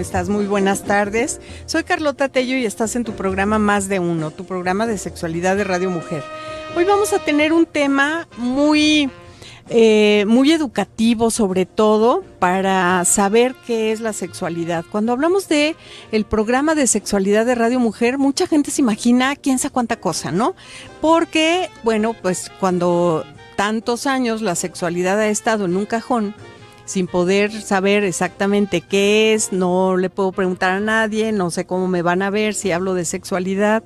estás? Muy buenas tardes. Soy Carlota Tello y estás en tu programa Más de Uno, tu programa de sexualidad de Radio Mujer. Hoy vamos a tener un tema muy educativo, sobre todo para saber qué es la sexualidad. Cuando hablamos de el programa de sexualidad de Radio Mujer, mucha gente se imagina quién sabe cuánta cosa, ¿no? Porque, bueno, pues cuando tantos años la sexualidad ha estado en un cajón, sin poder saber exactamente qué es, no le puedo preguntar a nadie, no sé cómo me van a ver si hablo de sexualidad,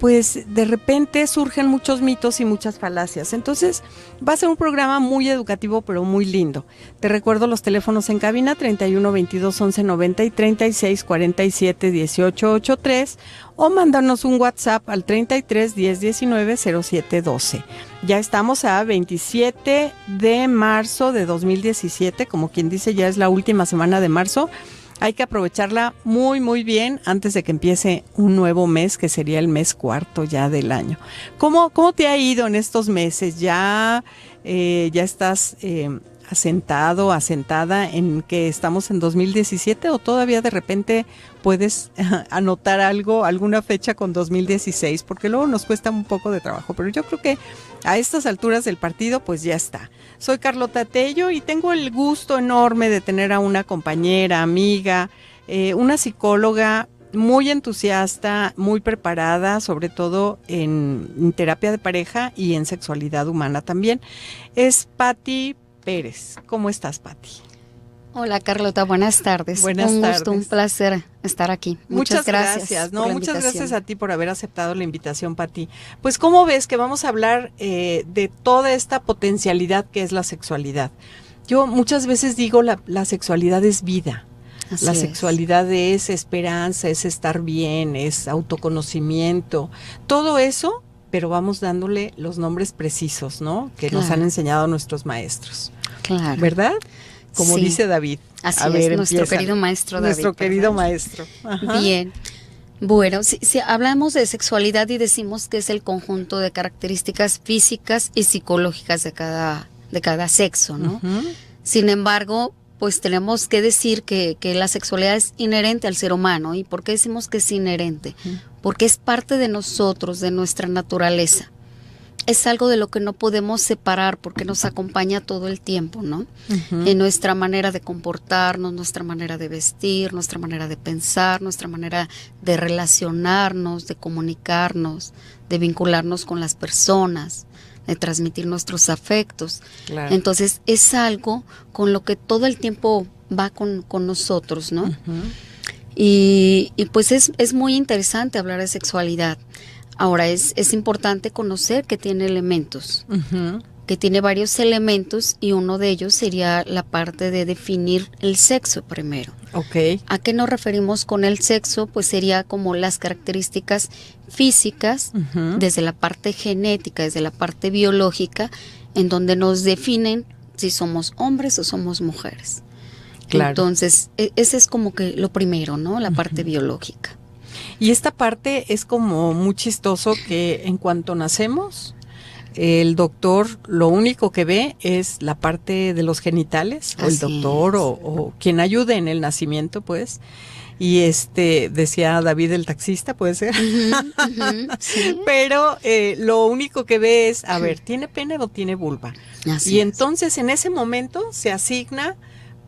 pues de repente surgen muchos mitos y muchas falacias. Entonces va a ser un programa muy educativo, pero muy lindo. Te recuerdo los teléfonos en cabina 31 22 11 90 y 36 47 18 83 o mándanos un WhatsApp al 33 10 19 07 12. Ya estamos a 27 de marzo de 2017, como quien dice, ya es la última semana de marzo. Hay que aprovecharla muy, muy bien antes de que empiece un nuevo mes, que sería el mes cuarto ya del año. ¿Cómo te ha ido en estos meses? ¿Ya estás asentado, asentada en que estamos en 2017 o todavía de repente puedes anotar algo, alguna fecha con 2016? Porque luego nos cuesta un poco de trabajo, pero yo creo que a estas alturas del partido pues ya está. Soy Carlota Tello y tengo el gusto enorme de tener a una compañera, amiga, una psicóloga muy entusiasta, muy preparada, sobre todo en terapia de pareja y en sexualidad humana también. Es Patti Pérez. ¿Cómo estás, Patti? Hola, Carlota, buenas tardes. Buenas tardes. Un gusto, un placer estar aquí. Muchas gracias. Muchas gracias a ti por haber aceptado la invitación, Patti. Pues, ¿cómo ves que vamos a hablar de toda esta potencialidad que es la sexualidad? Yo muchas veces digo la sexualidad es vida. Así la es. Sexualidad es esperanza, es estar bien, es autoconocimiento. Todo eso, pero vamos dándole los nombres precisos, ¿no? Que nos han enseñado nuestros maestros. Claro. ¿Verdad? Como sí. Dice David. Así es, nuestro querido maestro David. Nuestro querido maestro. Ajá. Bien. Bueno, si hablamos de sexualidad y decimos que es el conjunto de características físicas y psicológicas de cada sexo, ¿no? Uh-huh. Sin embargo, pues tenemos que decir que la sexualidad es inherente al ser humano. ¿Y por qué decimos que es inherente? Uh-huh. Porque es parte de nosotros, de nuestra naturaleza. Es algo de lo que no podemos separar porque nos acompaña todo el tiempo, ¿no? Uh-huh. En nuestra manera de comportarnos, nuestra manera de vestir, nuestra manera de pensar, nuestra manera de relacionarnos, de comunicarnos, de vincularnos con las personas, de transmitir nuestros afectos. Claro. Entonces es algo con lo que todo el tiempo va con nosotros, ¿no? Uh-huh. Y pues es muy interesante hablar de sexualidad. Ahora es importante conocer que tiene elementos, uh-huh. que tiene varios elementos y uno de ellos sería la parte de definir el sexo primero. Okay. ¿A qué nos referimos con el sexo? Pues sería como las características físicas, uh-huh. desde la parte genética, desde la parte biológica, en donde nos definen si somos hombres o somos mujeres. Claro. Entonces, ese es como que lo primero, ¿no? La parte uh-huh. biológica. Y esta parte es como muy chistoso que en cuanto nacemos, el doctor lo único que ve es la parte de los genitales, o el doctor o quien ayude en el nacimiento, pues. Y decía David el taxista, puede ser. Uh-huh, uh-huh, sí. Pero lo único que ve es, a ver, ¿tiene pene o tiene vulva? Así y entonces en ese momento se asigna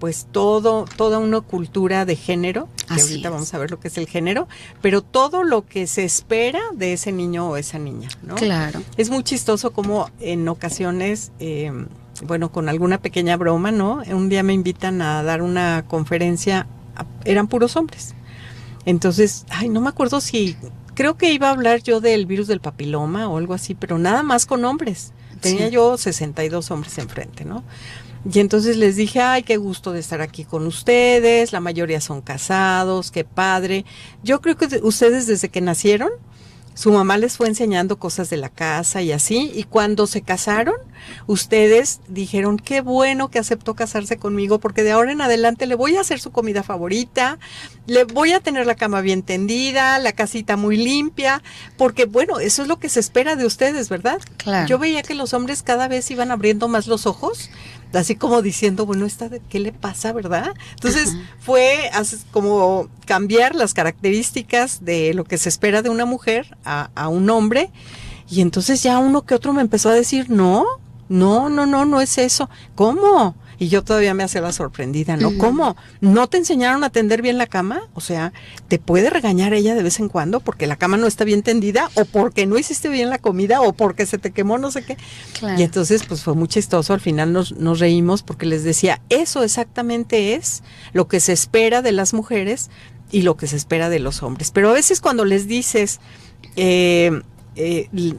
pues toda una cultura de género, que ahorita vamos a ver lo que es el género, pero todo lo que se espera de ese niño o esa niña, ¿no? Claro. Es muy chistoso como en ocasiones, bueno, con alguna pequeña broma, ¿no? Un día me invitan a dar una conferencia, eran puros hombres. Entonces, no me acuerdo creo que iba a hablar yo del virus del papiloma o algo así, pero nada más con hombres. Tenía yo 62 hombres enfrente, ¿no? Y entonces les dije, qué gusto de estar aquí con ustedes, la mayoría son casados, qué padre. Yo creo que ustedes desde que nacieron, su mamá les fue enseñando cosas de la casa y así, y cuando se casaron, ustedes dijeron, qué bueno que aceptó casarse conmigo, porque de ahora en adelante le voy a hacer su comida favorita, le voy a tener la cama bien tendida, la casita muy limpia, porque bueno, eso es lo que se espera de ustedes, ¿verdad? Claro. Yo veía que los hombres cada vez iban abriendo más los ojos, así como diciendo, bueno, ¿qué le pasa, verdad? Entonces fue como cambiar las características de lo que se espera de una mujer a un hombre, y entonces ya uno que otro me empezó a decir, no es eso. ¿Cómo? Y yo todavía me hacía la sorprendida, ¿no? ¿Cómo? ¿No te enseñaron a tender bien la cama? O sea, ¿te puede regañar ella de vez en cuando porque la cama no está bien tendida o porque no hiciste bien la comida o porque se te quemó no sé qué? Claro. Y entonces pues fue muy chistoso, al final nos reímos porque les decía, eso exactamente es lo que se espera de las mujeres y lo que se espera de los hombres. Pero a veces cuando les dices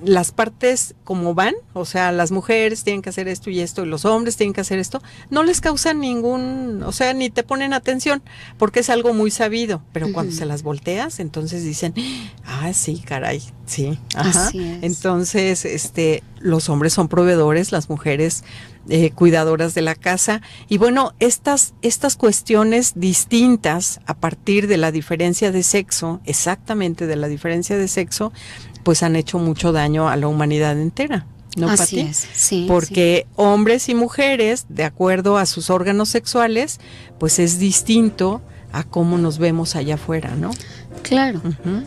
las partes como van, o sea, las mujeres tienen que hacer esto y esto y los hombres tienen que hacer esto, no les causa o sea, ni te ponen atención, porque es algo muy sabido, pero cuando se las volteas, entonces dicen, sí, caray, sí, ajá. Entonces, los hombres son proveedores, las mujeres cuidadoras de la casa, y bueno, estas cuestiones distintas a partir de la diferencia de sexo, exactamente de la diferencia de sexo, pues han hecho mucho daño a la humanidad entera, ¿no, Pati? Así es, sí. Porque hombres y mujeres, de acuerdo a sus órganos sexuales, pues es distinto a cómo nos vemos allá afuera, ¿no? Claro,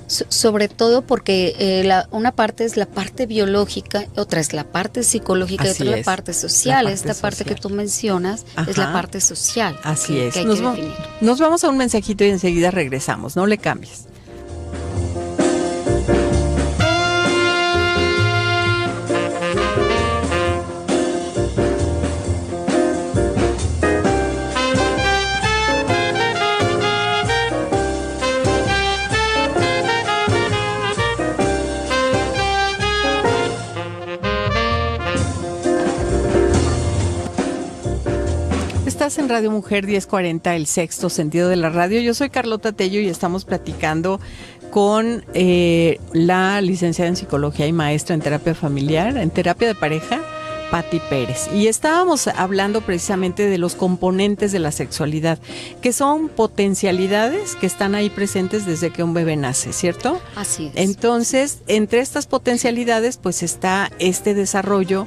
sobre todo porque una parte es la parte biológica, otra es la parte psicológica y otra es la parte social. Esta parte que tú mencionas es la parte social. Así es. Que hay que definir. Nos vamos a un mensajito y enseguida regresamos, no le cambies. Estás en Radio Mujer 1040, el sexto sentido de la radio. Yo soy Carlota Tello y estamos platicando con la licenciada en psicología y maestra en terapia familiar, en terapia de pareja, Pati Pérez. Y estábamos hablando precisamente de los componentes de la sexualidad, que son potencialidades que están ahí presentes desde que un bebé nace, ¿cierto? Así es. Entonces, entre estas potencialidades, pues está este desarrollo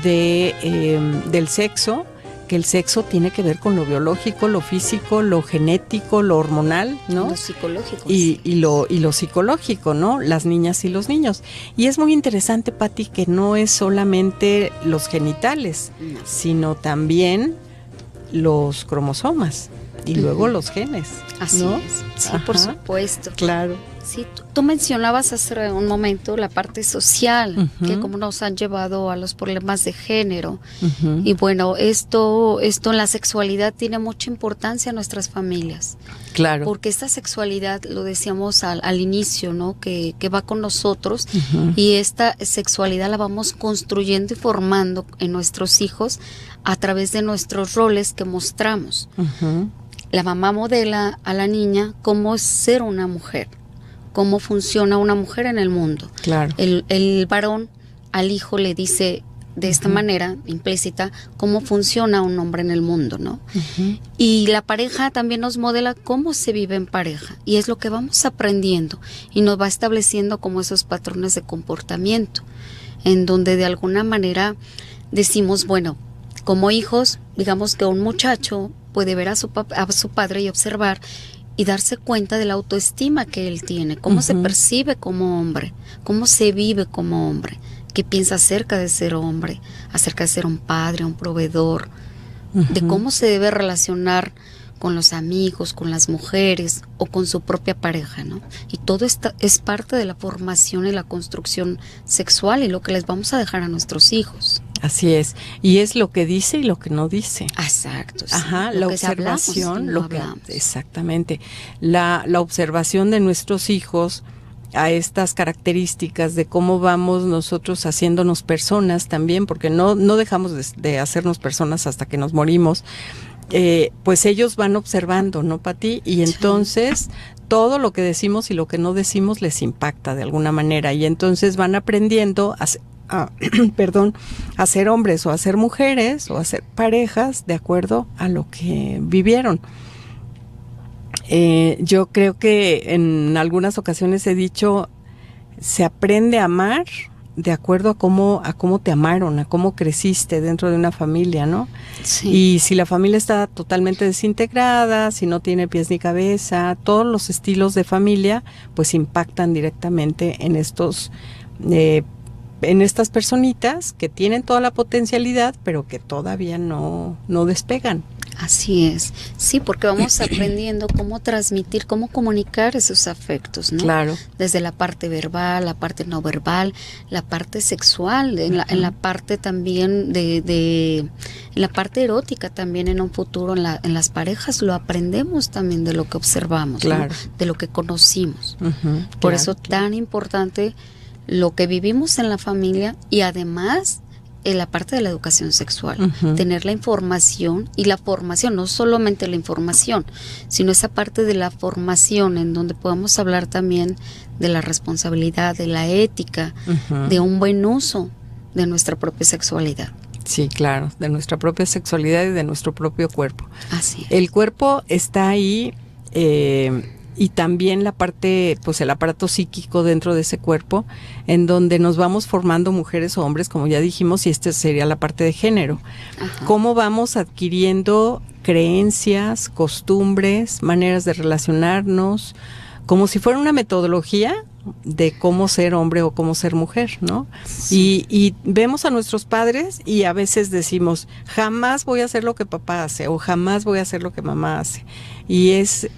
del sexo, que el sexo tiene que ver con lo biológico, lo físico, lo genético, lo hormonal, ¿no? Lo psicológico. Y lo psicológico, ¿no? Las niñas y los niños. Y es muy interesante, Pati, que no es solamente los genitales, sino también los cromosomas y luego los genes, Así ¿no? es. Sí, por supuesto. Claro. Sí, tú mencionabas hace un momento la parte social, que cómo nos han llevado a los problemas de género. Y bueno, esto en la sexualidad tiene mucha importancia en nuestras familias. Claro. Porque esta sexualidad, lo decíamos al inicio, ¿no? Que va con nosotros, y esta sexualidad la vamos construyendo y formando en nuestros hijos a través de nuestros roles que mostramos. La mamá modela a la niña cómo es ser una mujer, cómo funciona una mujer en el mundo. Claro. El varón al hijo le dice de esta manera implícita cómo funciona un hombre en el mundo, ¿no? Y la pareja también nos modela cómo se vive en pareja, y es lo que vamos aprendiendo y nos va estableciendo como esos patrones de comportamiento, en donde de alguna manera decimos, bueno, como hijos, digamos que un muchacho puede ver a su padre y observar y darse cuenta de la autoestima que él tiene, cómo se percibe como hombre, cómo se vive como hombre, qué piensa acerca de ser hombre, acerca de ser un padre, un proveedor, de cómo se debe relacionar con los amigos, con las mujeres o con su propia pareja, ¿no? Y todo esto es parte de la formación y la construcción sexual y lo que les vamos a dejar a nuestros hijos. Así es, y es lo que dice y lo que no dice. Exacto. Sí. Ajá, la observación, hablamos. Exactamente, la observación de nuestros hijos a estas características de cómo vamos nosotros haciéndonos personas también, porque no dejamos de hacernos personas hasta que nos morimos. Pues ellos van observando, ¿no, Pati? Y entonces todo lo que decimos y lo que no decimos les impacta de alguna manera, y entonces van aprendiendo perdón, a ser hombres o a ser mujeres o a ser parejas de acuerdo a lo que vivieron. Yo creo que en algunas ocasiones he dicho, se aprende a amar de acuerdo a cómo te amaron, a cómo creciste dentro de una familia, ¿no? Sí. Y si la familia está totalmente desintegrada, si no tiene pies ni cabeza, todos los estilos de familia pues impactan directamente en estas personitas que tienen toda la potencialidad, pero que todavía no despegan. Así es, sí, porque vamos aprendiendo cómo transmitir, cómo comunicar esos afectos, ¿no? Claro. Desde la parte verbal, la parte no verbal, la parte sexual, en la parte también en la parte erótica también en un futuro, en las parejas lo aprendemos también de lo que observamos, claro, ¿no? De lo que conocimos. Por claro, eso tan importante lo que vivimos en la familia y además en la parte de la educación sexual, tener la información y la formación, no solamente la información, sino esa parte de la formación en donde podamos hablar también de la responsabilidad, de la ética, de un buen uso de nuestra propia sexualidad. Sí, claro, de nuestra propia sexualidad y de nuestro propio cuerpo. Así es. El cuerpo está ahí y también la parte, pues el aparato psíquico dentro de ese cuerpo, en donde nos vamos formando mujeres o hombres, como ya dijimos, y esta sería la parte de género. Ajá. Cómo vamos adquiriendo creencias, costumbres, maneras de relacionarnos, como si fuera una metodología de cómo ser hombre o cómo ser mujer, ¿no? Sí. Y vemos a nuestros padres y a veces decimos, jamás voy a hacer lo que papá hace o jamás voy a hacer lo que mamá hace. Y es,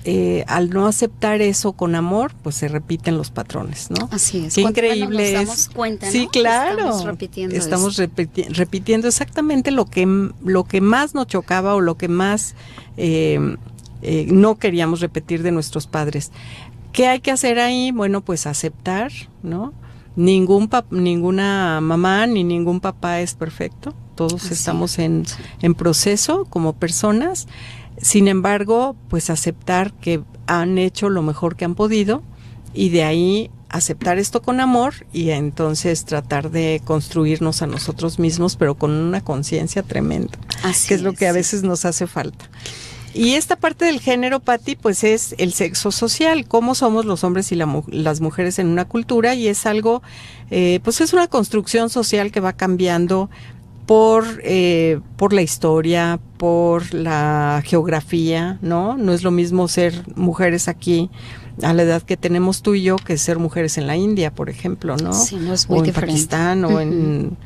al no aceptar eso con amor, pues se repiten los patrones, ¿no? Así es. Qué increíble nos es. damos cuenta, ¿no? Sí, claro. Estamos repitiendo exactamente lo que más nos chocaba o lo que más no queríamos repetir de nuestros padres. ¿Qué hay que hacer ahí? Bueno, pues aceptar, ¿no? Ninguna mamá ni ningún papá es perfecto. Todos estamos en proceso como personas. Sin embargo, pues aceptar que han hecho lo mejor que han podido y de ahí aceptar esto con amor y entonces tratar de construirnos a nosotros mismos, pero con una conciencia tremenda, que es lo que a veces nos hace falta. Y esta parte del género, Pati, pues es el sexo social, cómo somos los hombres y las mujeres en una cultura, y es algo, pues es una construcción social que va cambiando por la historia, por la geografía, ¿no? No es lo mismo ser mujeres aquí a la edad que tenemos tú y yo que ser mujeres en la India, por ejemplo, ¿no? Sí, no es muy o en diferente. Pakistán o en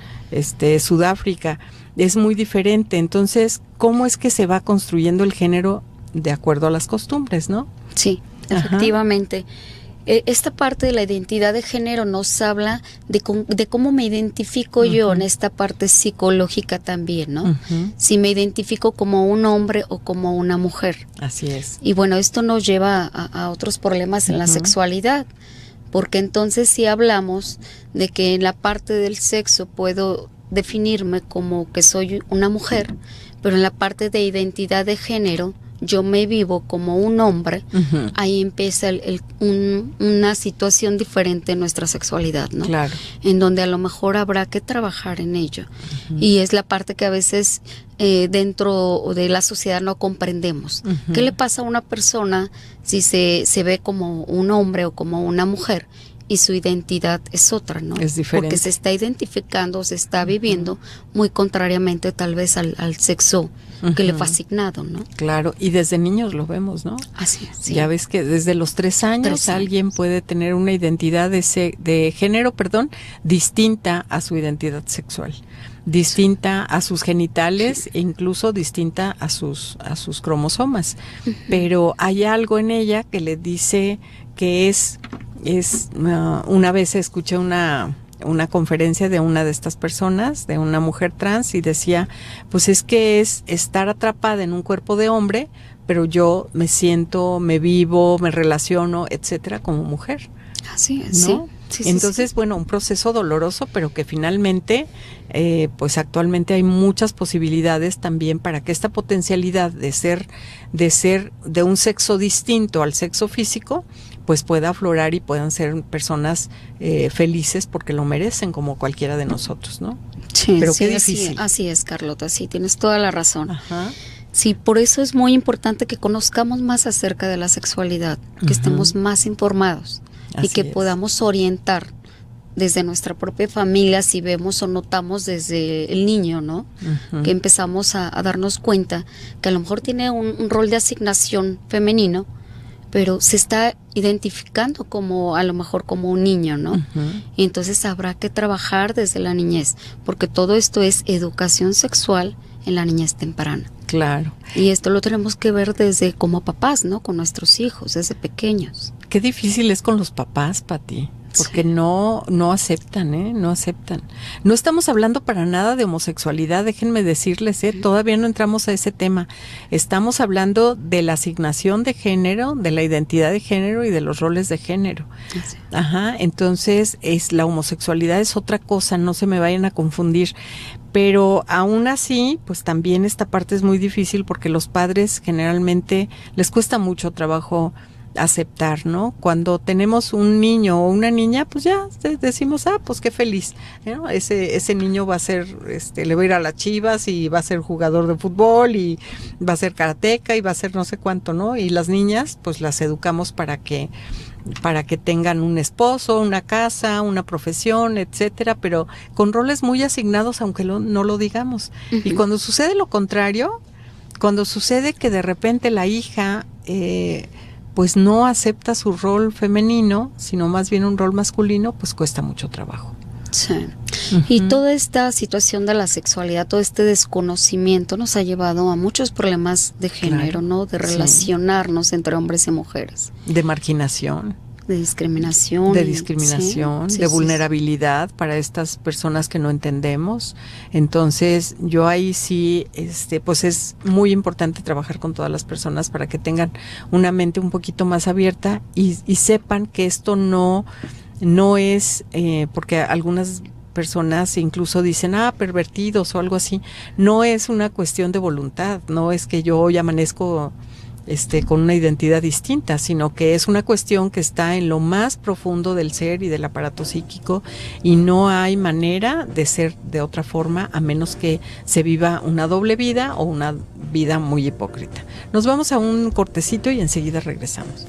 Sudáfrica. Es muy diferente. Entonces, ¿cómo es que se va construyendo el género de acuerdo a las costumbres, no? Sí, efectivamente. Esta parte de la identidad de género nos habla de cómo me identifico yo en esta parte psicológica también, ¿no? Si me identifico como un hombre o como una mujer. Así es. Y bueno, esto nos lleva a otros problemas en la sexualidad, porque entonces si hablamos de que en la parte del sexo puedo definirme como que soy una mujer, pero en la parte de identidad de género yo me vivo como un hombre, ahí empieza una situación diferente en nuestra sexualidad, ¿no? Claro. En donde a lo mejor habrá que trabajar en ello. Y es la parte que a veces dentro de la sociedad no comprendemos. ¿Qué le pasa a una persona si se ve como un hombre o como una mujer y su identidad es otra, ¿no? Es diferente. Porque se está identificando, se está viviendo muy contrariamente tal vez al sexo que le fue asignado, ¿no? Claro, y desde niños lo vemos, ¿no? Así es. Sí. Ya ves que desde los 3 años alguien puede tener una identidad de género, distinta a su identidad sexual, distinta a sus genitales e incluso distinta a sus cromosomas. Pero hay algo en ella que le dice que una vez escuché una conferencia de una de estas personas, de una mujer trans, y decía, pues es que es estar atrapada en un cuerpo de hombre, pero yo me siento, me vivo, me relaciono, etcétera, como mujer. Así es, ¿no? Sí, entonces, bueno, un proceso doloroso, pero que finalmente, pues actualmente hay muchas posibilidades también para que esta potencialidad de ser de un sexo distinto al sexo físico, pues pueda aflorar y puedan ser personas felices porque lo merecen como cualquiera de nosotros, ¿no? Sí, pero sí, qué difícil. Así es, Carlota, sí, tienes toda la razón. Ajá. Sí, por eso es muy importante que conozcamos más acerca de la sexualidad, que estemos más informados y que podamos orientar desde nuestra propia familia, si vemos o notamos desde el niño, ¿no? Que empezamos a darnos cuenta que a lo mejor tiene un rol de asignación femenino, pero se está identificando como a lo mejor como un niño, ¿no? Y entonces habrá que trabajar desde la niñez, porque todo esto es educación sexual en la niñez temprana. Claro. Y esto lo tenemos que ver desde como papás, ¿no? Con nuestros hijos, desde pequeños. Qué difícil es con los papás, Pati, porque no aceptan, no aceptan. No estamos hablando para nada de homosexualidad, déjenme decirles, todavía no entramos a ese tema. Estamos hablando de la asignación de género, de la identidad de género y de los roles de género. Sí. Ajá, entonces la homosexualidad es otra cosa, no se me vayan a confundir. Pero aún así, pues también esta parte es muy difícil porque los padres generalmente les cuesta mucho trabajo aceptar, ¿no? Cuando tenemos un niño o una niña, pues ya decimos, pues qué feliz, ¿no? Ese niño va a ser, le va a ir a las Chivas y va a ser jugador de fútbol y va a ser karateca y va a ser no sé cuánto, ¿no? Y las niñas, pues las educamos para que tengan un esposo, una casa, una profesión, etcétera, pero con roles muy asignados, aunque no lo digamos. Y cuando sucede lo contrario, cuando sucede que de repente la hija pues no acepta su rol femenino, sino más bien un rol masculino, pues cuesta mucho trabajo. Sí. Y toda esta situación de la sexualidad, todo este desconocimiento nos ha llevado a muchos problemas de género, ¿no? De relacionarnos entre hombres y mujeres. De marginación. De discriminación. De vulnerabilidad para estas personas que no entendemos. Entonces, yo ahí sí, pues es muy importante trabajar con todas las personas para que tengan una mente un poquito más abierta y sepan que esto no es, porque algunas personas incluso dicen, pervertidos o algo así. No es una cuestión de voluntad, no es que yo hoy amanezco con una identidad distinta, sino que es una cuestión que está en lo más profundo del ser y del aparato psíquico y no hay manera de ser de otra forma a menos que se viva una doble vida o una vida muy hipócrita. Nos vamos a un cortecito y enseguida regresamos.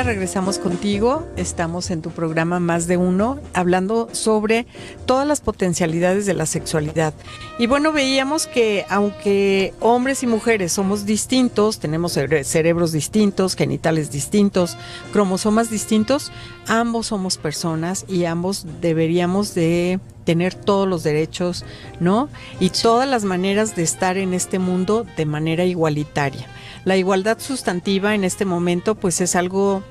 Regresamos contigo, estamos en tu programa Más de Uno, hablando sobre todas las potencialidades de la sexualidad. Y bueno, veíamos que aunque hombres y mujeres somos distintos, tenemos cerebros distintos, genitales distintos, cromosomas distintos, ambos somos personas y ambos deberíamos de tener todos los derechos, ¿no? Y todas las maneras de estar en este mundo de manera igualitaria. La igualdad sustantiva en este momento pues es algo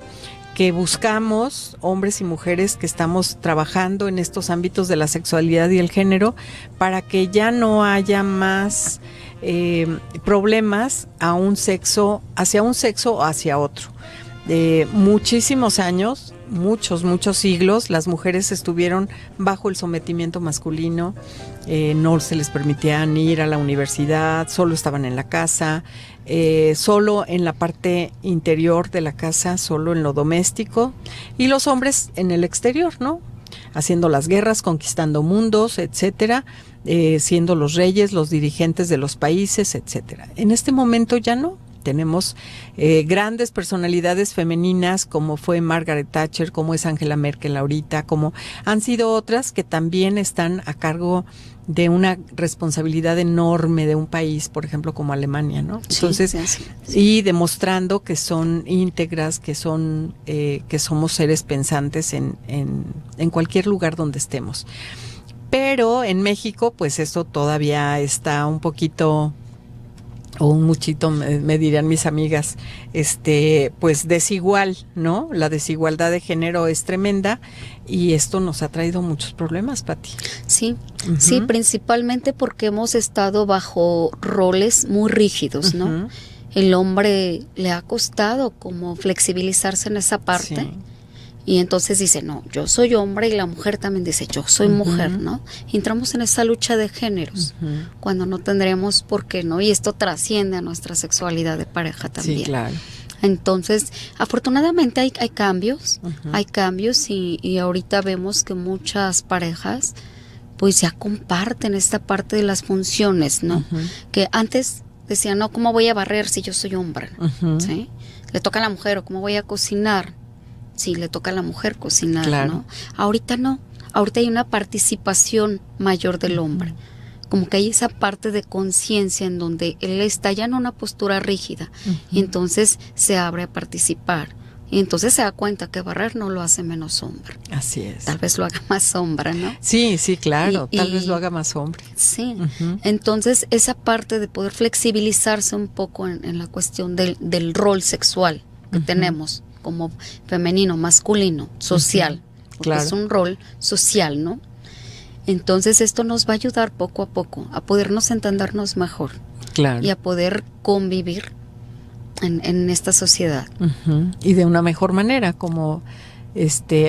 que buscamos hombres y mujeres que estamos trabajando en estos ámbitos de la sexualidad y el género para que ya no haya más problemas hacia un sexo o hacia otro. Muchísimos años, muchos siglos, las mujeres estuvieron bajo el sometimiento masculino, no se les permitía ni ir a la universidad, solo estaban en la casa, solo en la parte interior de la casa, solo en lo doméstico, y los hombres en el exterior, ¿no? Haciendo las guerras, conquistando mundos, etcétera, siendo los reyes, los dirigentes de los países, etcétera. En este momento ya no. Tenemos grandes personalidades femeninas como fue Margaret Thatcher, como es Angela Merkel ahorita, como han sido otras que también están a cargo de una responsabilidad enorme de un país, por ejemplo, como Alemania, ¿no? Entonces, sí. Y demostrando que son íntegras, que somos seres pensantes en cualquier lugar donde estemos. Pero en México, pues esto todavía está un poquito o un muchito, me dirían mis amigas, pues desigual, ¿no? La desigualdad de género es tremenda y esto nos ha traído muchos problemas, Pati. Sí, sí, principalmente porque hemos estado bajo roles muy rígidos, ¿no? el hombre le ha costado como flexibilizarse en esa parte. Sí. Y entonces dice, no, yo soy hombre, y la mujer también dice, yo soy mujer, ¿no? Y entramos en esa lucha de géneros, cuando no tendríamos por qué, ¿no? Y esto trasciende a nuestra sexualidad de pareja también. Sí, claro. Entonces, afortunadamente hay cambios, y ahorita vemos que muchas parejas pues ya comparten esta parte de las funciones, ¿no? Que antes decían, no, ¿cómo voy a barrer si yo soy hombre? ¿Sí? Le toca a la mujer, o ¿cómo voy a cocinar? Sí, le toca a la mujer cocinar, claro. ¿no? Ahorita no, ahorita hay una participación mayor del hombre. Como que hay esa parte de conciencia en donde él está ya en una postura rígida, y entonces se abre a participar. Y entonces se da cuenta que barrer no lo hace menos hombre. Así es. Tal vez lo haga más hombre, ¿no? Sí, sí, claro. Tal vez lo haga más hombre. Sí. Entonces, esa parte de poder flexibilizarse un poco en la cuestión del rol sexual que tenemos como femenino, masculino, social. Porque claro. es un rol social, ¿no? Entonces, esto nos va a ayudar poco a poco a podernos entendernos mejor. Claro. Y a poder convivir en esta sociedad. Y de una mejor manera, como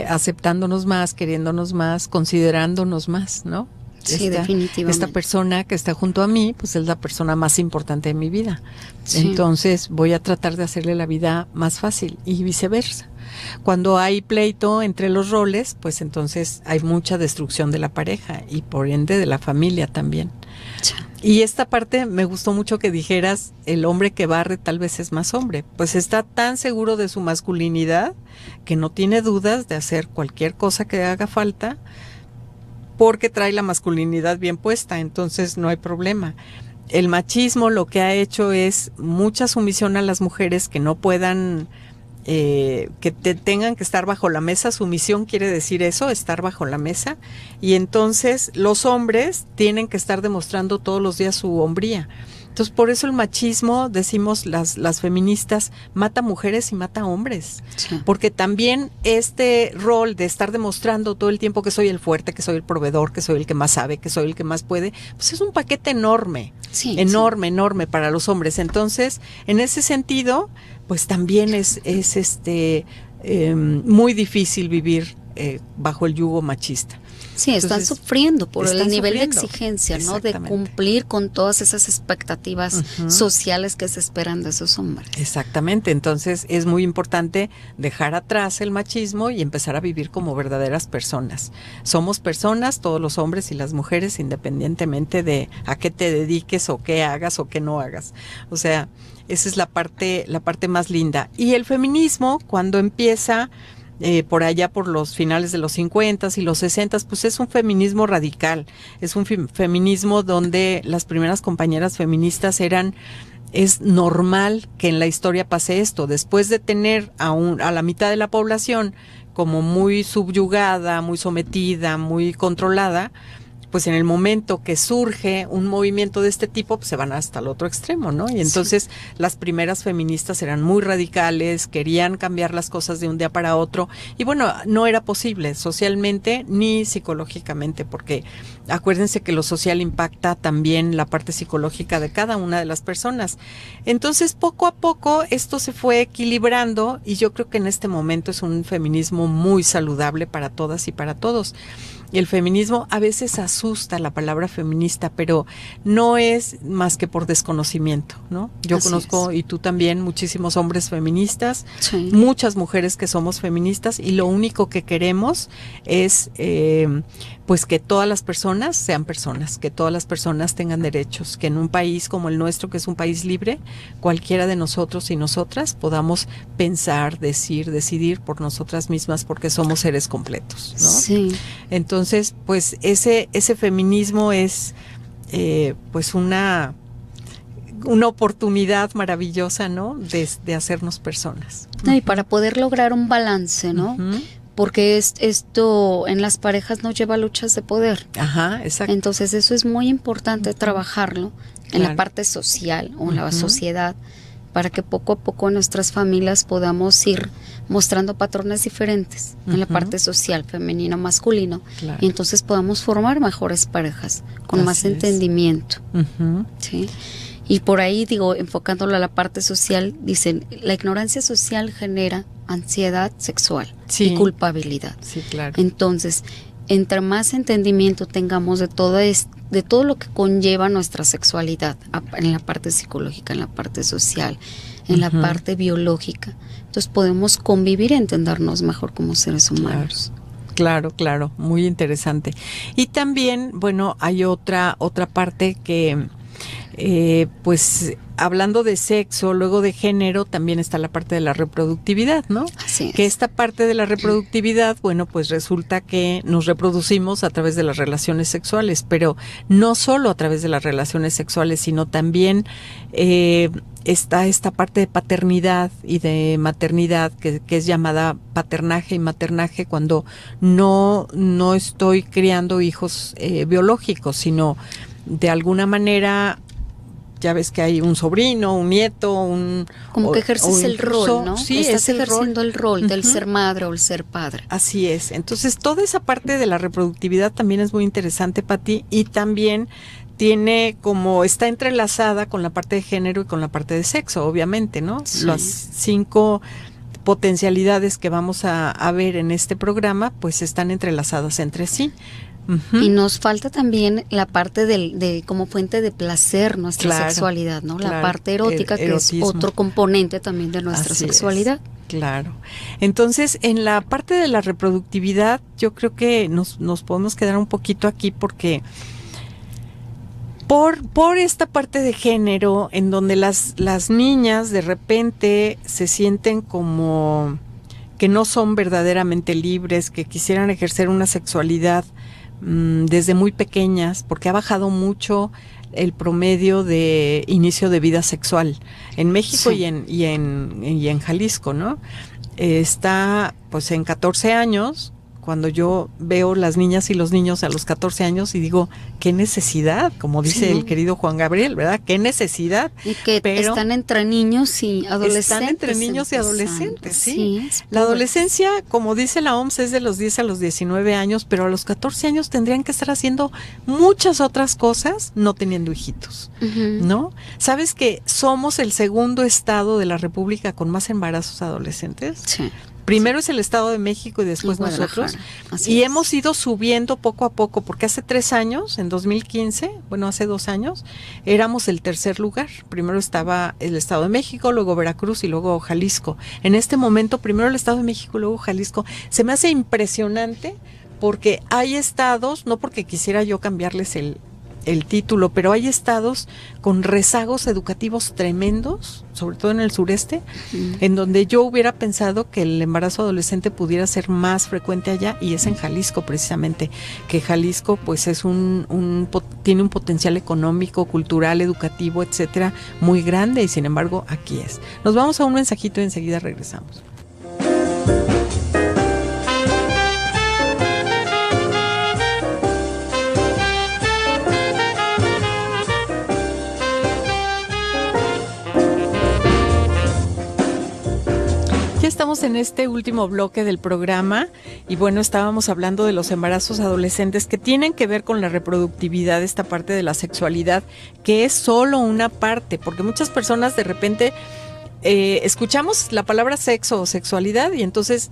aceptándonos más, queriéndonos más, considerándonos más, ¿no? Sí, definitivamente. Esta persona que está junto a mí, pues es la persona más importante de mi vida. Sí. Entonces voy a tratar de hacerle la vida más fácil y viceversa. Cuando hay pleito entre los roles, pues entonces hay mucha destrucción de la pareja y por ende de la familia también. Sí. Y esta parte me gustó mucho que dijeras, el hombre que barre tal vez es más hombre, pues está tan seguro de su masculinidad que no tiene dudas de hacer cualquier cosa que haga falta porque trae la masculinidad bien puesta, entonces no hay problema. El machismo lo que ha hecho es mucha sumisión a las mujeres que no puedan, tengan que estar bajo la mesa. Sumisión quiere decir eso, estar bajo la mesa, y entonces los hombres tienen que estar demostrando todos los días su hombría. Entonces por eso el machismo, decimos las feministas, mata mujeres y mata hombres, porque también este rol de estar demostrando todo el tiempo que soy el fuerte, que soy el proveedor, que soy el que más sabe, que soy el que más puede, pues es un paquete enorme, enorme para los hombres. Entonces en ese sentido pues también es muy difícil vivir bajo el yugo machista. Sí, están Entonces, sufriendo por el nivel de sufriendo. exigencia, ¿no? De cumplir con todas esas expectativas sociales que se esperan de esos hombres. Exactamente, entonces es muy importante dejar atrás el machismo y empezar a vivir como verdaderas personas. Somos personas, todos los hombres y las mujeres, independientemente de a qué te dediques o qué hagas o qué no hagas. O sea, esa es la parte más linda. Y el feminismo, cuando empieza por allá por los finales de los 50s y los 60s, pues es un feminismo radical, es un feminismo donde las primeras compañeras feministas es normal que en la historia pase esto, después de tener a la mitad de la población como muy subyugada, muy sometida, muy controlada, pues en el momento que surge un movimiento de este tipo, pues se van hasta el otro extremo, ¿no? Y entonces las primeras feministas eran muy radicales, querían cambiar las cosas de un día para otro, y bueno, no era posible socialmente ni psicológicamente, porque acuérdense que lo social impacta también la parte psicológica de cada una de las personas. Entonces, poco a poco esto se fue equilibrando, y yo creo que en este momento es un feminismo muy saludable para todas y para todos. Y el feminismo, a veces asusta la palabra feminista, pero no es más que por desconocimiento, ¿no? Yo conozco, y tú también, muchísimos hombres feministas, muchas mujeres que somos feministas, y lo único que queremos es pues que todas las personas sean personas, que todas las personas tengan derechos, que en un país como el nuestro, que es un país libre, cualquiera de nosotros y nosotras podamos pensar, decir, decidir por nosotras mismas, porque somos seres completos, ¿no? Sí. Entonces, pues ese feminismo es pues una oportunidad maravillosa, ¿no? De hacernos personas. No, y para poder lograr un balance, ¿no? Porque esto en las parejas nos lleva a luchas de poder. Ajá, exacto. Entonces eso es muy importante trabajarlo en la parte social o en la sociedad, para que poco a poco en nuestras familias podamos ir mostrando patrones diferentes en la parte social, femenino, masculino, y entonces podamos formar mejores parejas con más entendimiento. ¿Sí? Y por ahí, digo, enfocándolo a la parte social, dicen, la ignorancia social genera ansiedad sexual y culpabilidad. Sí, claro. Entonces, entre más entendimiento tengamos de todo lo que conlleva nuestra sexualidad, en la parte psicológica, en la parte social, en la parte biológica, entonces podemos convivir y entendernos mejor como seres humanos. Claro, muy interesante. Y también, bueno, hay otra parte que, pues, hablando de sexo, luego de género, también está la parte de la reproductividad, ¿no? Así es. Que esta parte de la reproductividad, bueno, pues resulta que nos reproducimos a través de las relaciones sexuales, pero no solo a través de las relaciones sexuales, sino también está esta parte de paternidad y de maternidad que es llamada paternaje y maternaje, cuando no estoy criando hijos biológicos, sino de alguna manera, ya ves que hay un sobrino, un nieto, como que ejerces el rol, ¿no? Sí, estás es ejerciendo el rol del ser madre o el ser padre. Así es. Entonces, toda esa parte de la reproductividad también es muy interesante, Pati, y también está entrelazada con la parte de género y con la parte de sexo, obviamente, ¿no? Sí. Las 5 potencialidades que vamos a ver en este programa, pues están entrelazadas entre sí. Y nos falta también la parte de como fuente de placer, nuestra sexualidad, ¿no? La parte erótica, que es otro componente también de nuestra sexualidad. Claro. Entonces, en la parte de la reproductividad, yo creo que nos podemos quedar un poquito aquí porque por esta parte de género, en donde las niñas de repente se sienten como que no son verdaderamente libres, que quisieran ejercer una sexualidad desde muy pequeñas, porque ha bajado mucho el promedio de inicio de vida sexual en México y en Jalisco, ¿no? Está pues en 14 años, cuando yo veo las niñas y los niños a los 14 años y digo, qué necesidad, como dice el querido Juan Gabriel, ¿verdad? Qué necesidad. Y que están entre niños y adolescentes. Están entre niños y adolescentes, sí. La adolescencia, como dice la OMS, es de los 10 a los 19 años, pero a los 14 años tendrían que estar haciendo muchas otras cosas, no teniendo hijitos, ¿no? ¿Sabes que somos el segundo estado de la República con más embarazos adolescentes? Sí. Primero es el Estado de México y después nosotros. Y hemos ido subiendo poco a poco, porque hace 3 años, en 2015, hace 2 años, éramos el tercer lugar. Primero estaba el Estado de México, luego Veracruz y luego Jalisco. En este momento, primero el Estado de México, luego Jalisco. Se me hace impresionante porque hay estados, no porque quisiera yo cambiarles el título, pero hay estados con rezagos educativos tremendos, sobre todo en el sureste, en donde yo hubiera pensado que el embarazo adolescente pudiera ser más frecuente allá, y es en Jalisco precisamente, que Jalisco pues es tiene un potencial económico, cultural, educativo, etcétera, muy grande, y sin embargo aquí es. Nos vamos a un mensajito y enseguida regresamos. Ya estamos en este último bloque del programa y estábamos hablando de los embarazos adolescentes que tienen que ver con la reproductividad, esta parte de la sexualidad, que es solo una parte, porque muchas personas de repente escuchamos la palabra sexo o sexualidad y entonces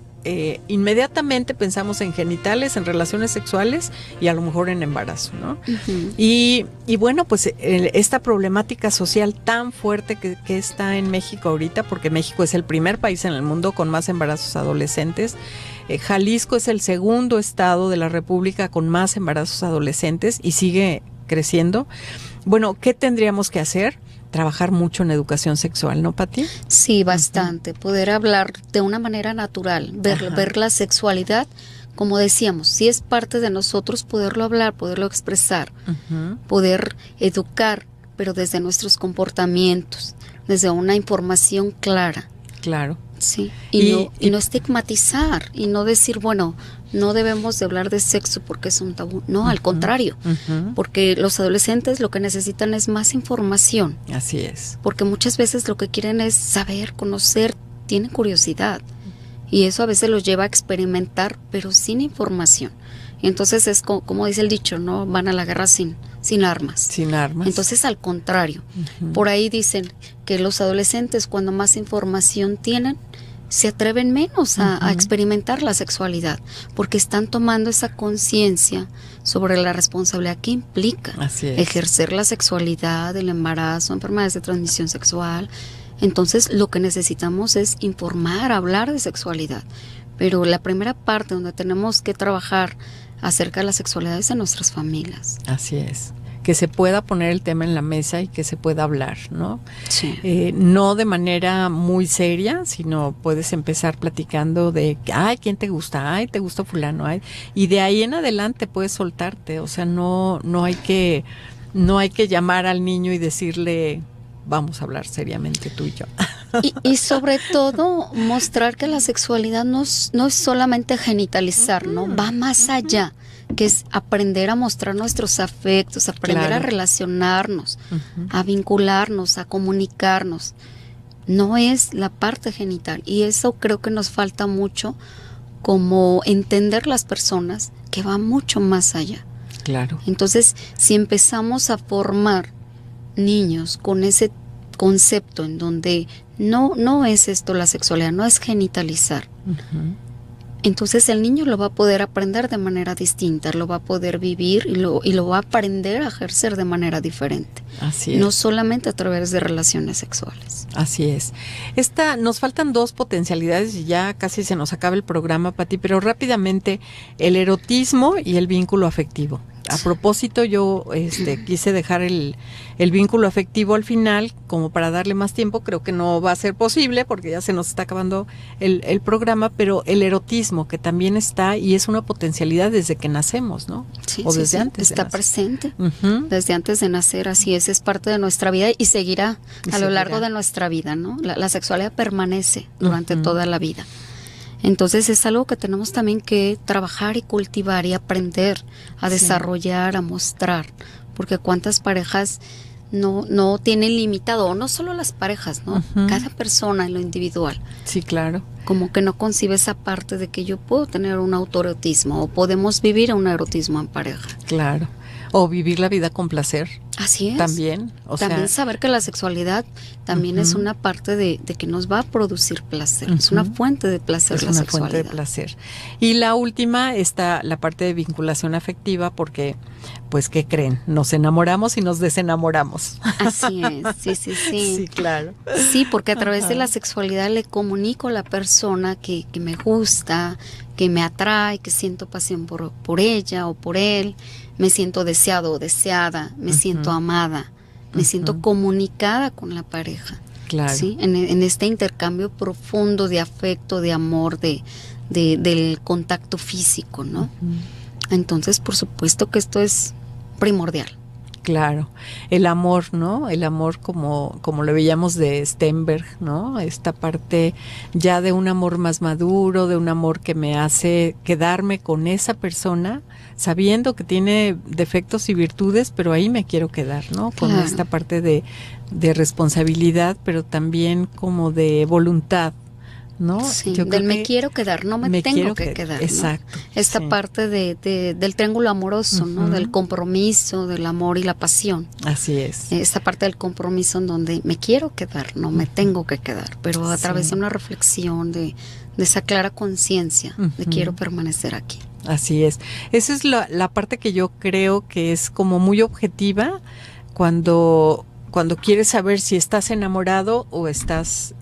inmediatamente pensamos en genitales, en relaciones sexuales y a lo mejor en embarazo, ¿no? Y pues esta problemática social tan fuerte que está en México ahorita, porque México es el primer país en el mundo con más embarazos adolescentes. Jalisco es el segundo estado de la República con más embarazos adolescentes y sigue creciendo. ¿Qué tendríamos que hacer? Trabajar mucho en educación sexual, ¿no, Pati? Sí, bastante. Poder hablar de una manera natural, ver la sexualidad, como decíamos, si es parte de nosotros, poderlo hablar, poderlo expresar, poder educar, pero desde nuestros comportamientos, desde una información clara. Claro. Sí, y no estigmatizar, y no decir, no debemos de hablar de sexo porque es un tabú. No, al contrario, porque los adolescentes lo que necesitan es más información. Así es. Porque muchas veces lo que quieren es saber, conocer, tienen curiosidad. y eso a veces los lleva a experimentar, pero sin información. Y entonces es como dice el dicho, ¿no? Van a la guerra sin armas. Sin armas. Entonces, al contrario, por ahí dicen que los adolescentes, cuando más información tienen, se atreven menos a experimentar la sexualidad, porque están tomando esa conciencia sobre la responsabilidad que implica ejercer la sexualidad, el embarazo, enfermedades de transmisión sexual. Entonces, lo que necesitamos es informar, hablar de sexualidad. Pero la primera parte donde tenemos que trabajar acerca de la sexualidad es en nuestras familias. Así es. Que se pueda poner el tema en la mesa y que se pueda hablar, ¿no? Sí. No de manera muy seria, sino puedes empezar platicando de, ay, ¿quién te gusta? Ay, ¿te gusta fulano? Ay, y de ahí en adelante puedes soltarte, o sea, no hay que llamar al niño y decirle, vamos a hablar seriamente tú y yo. Y sobre todo mostrar que la sexualidad no es solamente genitalizar, ¿no? Va más allá, que es aprender a mostrar nuestros afectos, aprender a relacionarnos, a vincularnos, a comunicarnos. No es la parte genital, y eso creo que nos falta mucho, como entender las personas que va mucho más allá. Claro. Entonces, si empezamos a formar niños con ese concepto en donde no es esto la sexualidad, no es genitalizar, entonces el niño lo va a poder aprender de manera distinta, lo va a poder vivir y lo va a aprender a ejercer de manera diferente. Así es. No solamente a través de relaciones sexuales. Así es. Nos faltan 2 potencialidades y ya casi se nos acaba el programa, Pati, pero rápidamente, el erotismo y el vínculo afectivo. A propósito, yo quise dejar el vínculo afectivo al final, como para darle más tiempo. Creo que no va a ser posible porque ya se nos está acabando el programa, pero el erotismo, que también está y es una potencialidad desde que nacemos, ¿no? Sí, o desde antes. Está presente desde antes de nacer, así es parte de nuestra vida y seguirá a lo largo de nuestra vida, ¿no? La sexualidad permanece durante toda la vida. Entonces es algo que tenemos también que trabajar y cultivar y aprender a desarrollar, a mostrar, porque cuántas parejas no tienen limitado, no solo las parejas, ¿no? Cada persona en lo individual. Sí, claro. Como que no concibe esa parte de que yo puedo tener un autoerotismo o podemos vivir un erotismo en pareja. Claro. O vivir la vida con placer. Así es. También. También saber que la sexualidad también es una parte de que nos va a producir placer. Es una fuente de placer la sexualidad. Es una fuente de placer. Y la última está la parte de vinculación afectiva, porque, pues, ¿qué creen? Nos enamoramos y nos desenamoramos. Así es, sí. Sí, claro. Sí, porque a través de la sexualidad le comunico a la persona que me gusta, que me atrae, que siento pasión por ella o por él. Me siento deseado o deseada, me siento amada, me siento comunicada con la pareja. Claro. ¿Sí? En este intercambio profundo de afecto, de amor, del contacto físico, ¿no? Entonces, por supuesto que esto es primordial. Claro, el amor, ¿no? El amor como lo veíamos de Stenberg, ¿no? Esta parte ya de un amor más maduro, de un amor que me hace quedarme con esa persona, sabiendo que tiene defectos y virtudes, pero ahí me quiero quedar, ¿no? Con esta parte de responsabilidad, pero también como de voluntad, ¿no? Sí, del me quiero quedar, no me tengo que quedar. Exacto. ¿No? Esta parte del triángulo amoroso, ¿no? Del compromiso, del amor y la pasión. Así es. Esta parte del compromiso en donde me quiero quedar, no me tengo que quedar, pero a través de una reflexión, de esa clara conciencia de quiero permanecer aquí. Así es. Esa es la parte que yo creo que es como muy objetiva cuando quieres saber si estás enamorado o estás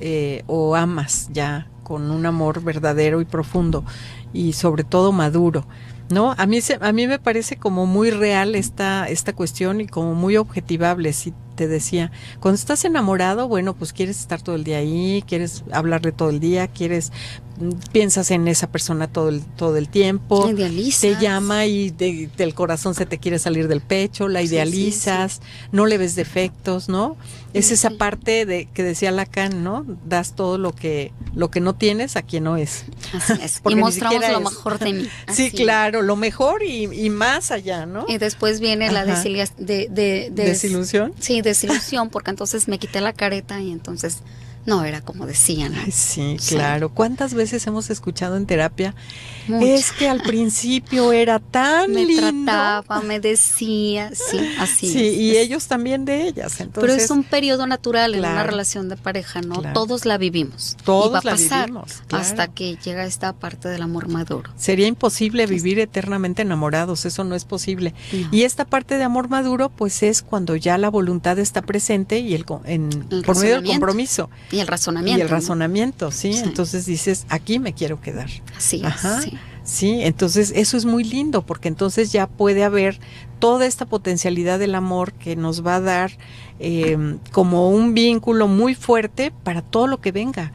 o amas ya con un amor verdadero y profundo y sobre todo maduro, ¿no? A mí me parece como muy real esta cuestión y como muy objetivable. Si te decía, cuando estás enamorado, bueno, pues quieres estar todo el día ahí, quieres hablarle todo el día, piensas en esa persona todo el tiempo, idealizas. Te llama y del corazón se te quiere salir del pecho, la idealizas, no le ves defectos, ¿no? Es esa parte de que decía Lacan, ¿no? Das todo lo que no tienes a quien no es. Así es. Y mostramos lo mejor de mí. Sí, claro, lo mejor y más allá, ¿no? Y después viene la desilusión. Sí, desilusión, porque entonces me quité la careta y entonces no era como decían. Ay, sí, claro. ¿Cuántas veces hemos escuchado en terapia? Muchas. Es que al principio era tan me lindo. trataba, me decía, sí, así Sí, es. y ellos también de ellas. Entonces, pero es un periodo natural en claro, una relación de pareja, ¿no? claro. Todos la vivimos. Todos y va a la pasar vivimos, claro. hasta que llega esta parte del amor maduro. Sería imposible vivir eternamente enamorados, eso no es posible. No. Y esta parte de amor maduro, pues es cuando ya la voluntad está presente y por medio del compromiso. Y el razonamiento. Y el razonamiento, ¿sí? Sí. Entonces dices, aquí me quiero quedar. Así Ajá. es, sí. Sí, entonces eso es muy lindo porque entonces ya puede haber toda esta potencialidad del amor que nos va a dar como un vínculo muy fuerte para todo lo que venga.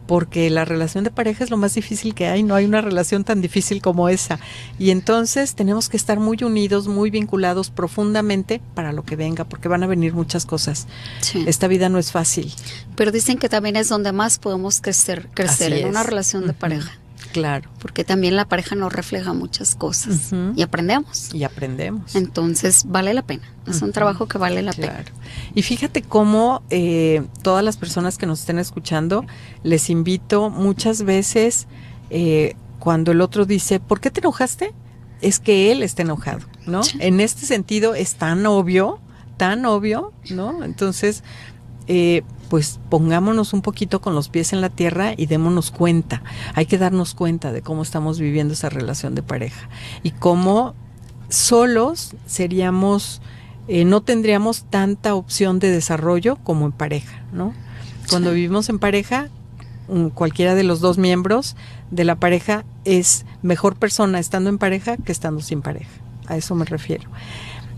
Porque la relación de pareja es lo más difícil que hay, no hay una relación tan difícil como esa. Y entonces tenemos que estar muy unidos, muy vinculados profundamente para lo que venga, porque van a venir muchas cosas. Sí. Esta vida no es fácil. Pero dicen que también es donde más podemos crecer en una relación de pareja. Claro. Porque también la pareja nos refleja muchas cosas y aprendemos. Y aprendemos. Entonces vale la pena. Es un trabajo que vale la pena. Y fíjate cómo todas las personas que nos estén escuchando, les invito muchas veces cuando el otro dice, ¿por qué te enojaste? Es que él está enojado, ¿no? Sí. En este sentido es tan obvio, ¿no? Entonces, pues pongámonos un poquito con los pies en la tierra y démonos cuenta. Hay que darnos cuenta de cómo estamos viviendo esa relación de pareja y cómo solos seríamos, no tendríamos tanta opción de desarrollo como en pareja, ¿no? Cuando vivimos en pareja, cualquiera de los dos miembros de la pareja es mejor persona estando en pareja que estando sin pareja. A eso me refiero.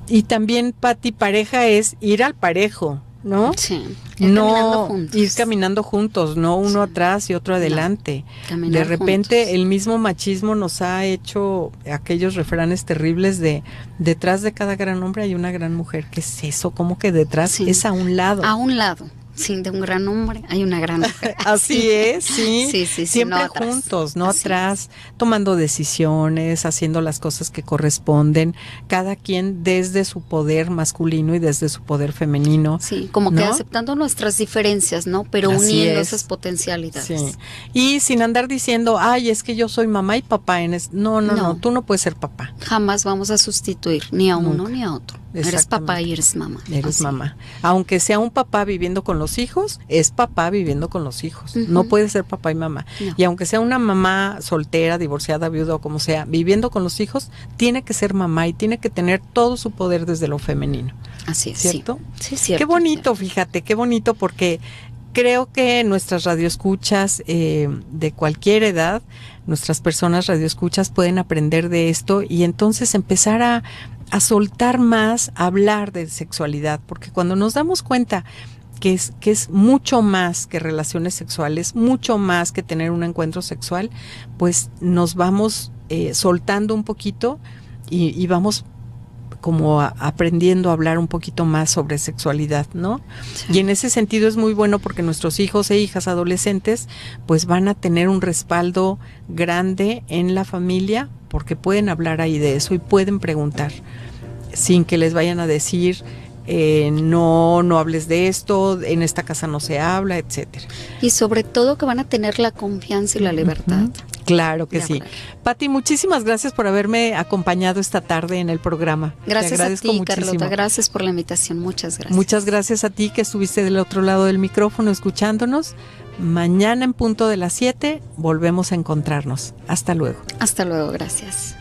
Y también, Pati, pareja es ir al parejo, ¿no? Sí. Ir caminando juntos, no uno atrás y otro adelante. No, de repente juntos. El mismo machismo nos ha hecho aquellos refranes terribles de detrás de cada gran hombre hay una gran mujer. ¿Qué es eso? ¿Cómo que detrás? Es a un lado. A un lado. Sí, de un gran hombre hay una gran mujer. Así es, sí. Sí, siempre no atrás. Juntos, no así atrás, tomando decisiones, haciendo las cosas que corresponden, cada quien desde su poder masculino y desde su poder femenino. Sí, como que aceptando nuestras diferencias, ¿no? Pero uniendo esas potencialidades. Sí. Y sin andar diciendo, ay, es que yo soy mamá y papá. No, tú no puedes ser papá. Jamás vamos a sustituir ni a uno ni a otro. Eres papá y eres mamá. Eres mamá. Aunque sea un papá viviendo con los hijos, es papá viviendo con los hijos. No puede ser papá y mamá. No. Y aunque sea una mamá soltera, divorciada, viuda o como sea, viviendo con los hijos, tiene que ser mamá y tiene que tener todo su poder desde lo femenino. Así es. ¿Cierto? Sí, cierto. Qué bonito, fíjate, qué bonito, porque creo que nuestras radioescuchas de cualquier edad, nuestras personas radioescuchas pueden aprender de esto y entonces empezar a soltar más, a hablar de sexualidad, porque cuando nos damos cuenta que es mucho más que relaciones sexuales, mucho más que tener un encuentro sexual, pues nos vamos soltando un poquito y vamos como aprendiendo a hablar un poquito más sobre sexualidad, ¿no? Sí. Y en ese sentido es muy bueno porque nuestros hijos e hijas adolescentes pues van a tener un respaldo grande en la familia porque pueden hablar ahí de eso y pueden preguntar sin que les vayan a decir no hables de esto, en esta casa no se habla, etcétera. Y sobre todo que van a tener la confianza y la libertad. Claro que sí. Pati, muchísimas gracias por haberme acompañado esta tarde en el programa. Gracias a ti, muchísimo. Carlota, gracias por la invitación, muchas gracias. Muchas gracias a ti que estuviste del otro lado del micrófono escuchándonos. Mañana en punto de las 7 volvemos a encontrarnos. Hasta luego. Hasta luego, gracias.